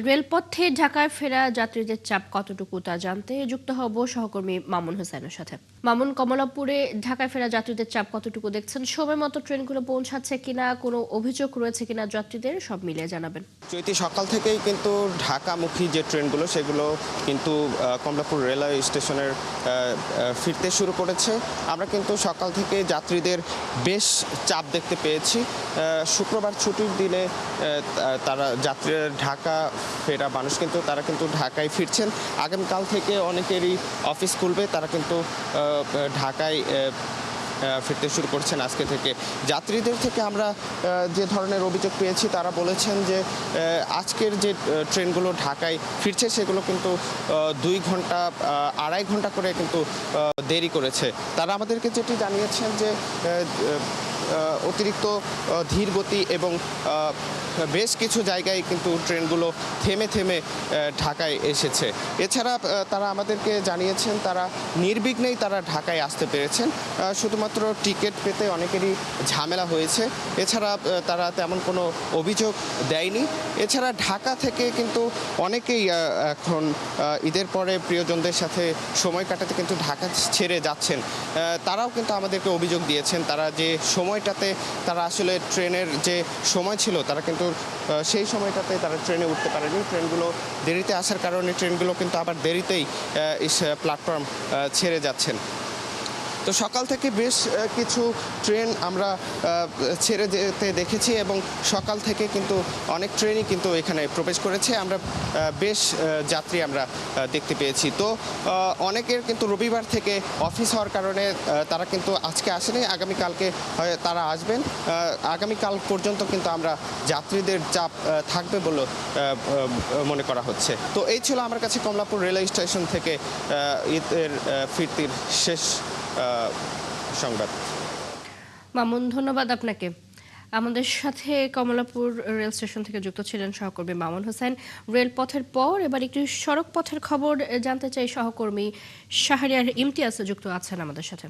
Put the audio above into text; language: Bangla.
রেলপথে ঢাকায় ফেরা যাত্রীদের চাপ কতটুকু তা জানতে যুক্ত হব সহকর্মী মামুন হোসেনের সাথে। মামুন, কমলাপুরে ঢাকায় ফেরা যাত্রীদের চাপ কতটুকু দেখছেন? সময় মতো ট্রেনগুলো পৌঁছাচ্ছে কিনা, কোনো অভিযোগ রয়েছে কিনা যাত্রীদের, সব মিলিয়ে জানাবেন। চৈতি সকাল থেকেই কিন্তু ঢাকামুখী যে ট্রেনগুলো সেগুলো কিন্তু কমলাপুর রেলওয়ে স্টেশনের ফিরতে শুরু করেছে। আমরা কিন্তু সকাল থেকে যাত্রীদের বেশ চাপ দেখতে পেয়েছি। শুক্রবার ছুটির দিনে তারা যাত্রীরা ঢাকা ফেরা মানুষ কিন্তু তারা কিন্তু ঢাকায় ফিরছেন। আগামীকাল থেকে অনেকেরই অফিস খুলবে, তারা কিন্তু ঢাকায় ফিরতে শুরু করছেন আজকে থেকে। যাত্রীদের থেকে আমরা যে ধরনের অভিযোগ পেয়েছি তারা বলেছেন যে আজকের যে ট্রেনগুলো ঢাকায় ফিরছে সেগুলো কিন্তু 2 ঘন্টা 2.5 ঘন্টা করে কিন্তু দেরি করেছে। তারা আমাদেরকে যেটি জানিয়েছেন যে অতিরিক্ত ধীর গতি এবং বেশ কিছু জায়গায় কিন্তু ট্রেনগুলো থেমে থেমে ঢাকায় এসেছে। এছাড়া তারা আমাদেরকে জানিয়েছেন তারা নির্বিঘ্নেই তারা ঢাকায় আসতে পেরেছেন, শুধুমাত্র টিকিট পেতে অনেকেরই ঝামেলা হয়েছে। এছাড়া তারা তেমন কোনো অভিযোগ দেয়নি। এছাড়া ঢাকা থেকে কিন্তু অনেকেই এখন ঈদের পরে প্রিয়জনদের সাথে সময় কাটাতে কিন্তু ঢাকা ছেড়ে যাচ্ছেন। তারাও কিন্তু আমাদেরকে অভিযোগ দিয়েছেন তারা যে সময়টাতে তারা আসলে ট্রেনের যে সময় ছিল তারা কিন্তু সেই সময়টাতে তারা ট্রেনে উঠতে পারেনি। ট্রেনগুলো দেরিতে আসার কারণে ট্রেনগুলো কিন্তু আবার দেরিতেই প্ল্যাটফর্ম ছেড়ে যাচ্ছেন। তো সকাল থেকে বেশ কিছু ট্রেন আমরা ছেড়ে যেতে দেখেছি এবং সকাল থেকে কিন্তু অনেক ট্রেনই কিন্তু এখানে প্রবেশ করেছে। আমরা বেশ যাত্রী আমরা দেখতে পেয়েছি। তো অনেকের কিন্তু রবিবার থেকে অফিস হওয়ার কারণে তারা কিন্তু আজকে আসেনি, আগামীকালকে তারা আসবেন। আগামীকাল পর্যন্ত কিন্তু আমরা যাত্রীদের চাপ থাকবে বলে মনে করা হচ্ছে। তো এই ছিল আমার কাছে কমলাপুর রেলওয়ে স্টেশন থেকে ঈদের ফিরতির শেষ সংবাদ। মামুন, ধন্যবাদ আপনাকে। আমাদের সাথে কমলাপুর রেল স্টেশন থেকে যুক্ত ছিলেন সহকর্মী মামুন হোসেন। রেলপথের পর এবার একটি সড়ক পথের খবর জানতে চাই, সহকর্মী শাহরিয়ার ইমতিয়াজ যুক্ত আছেন আমাদের সাথে।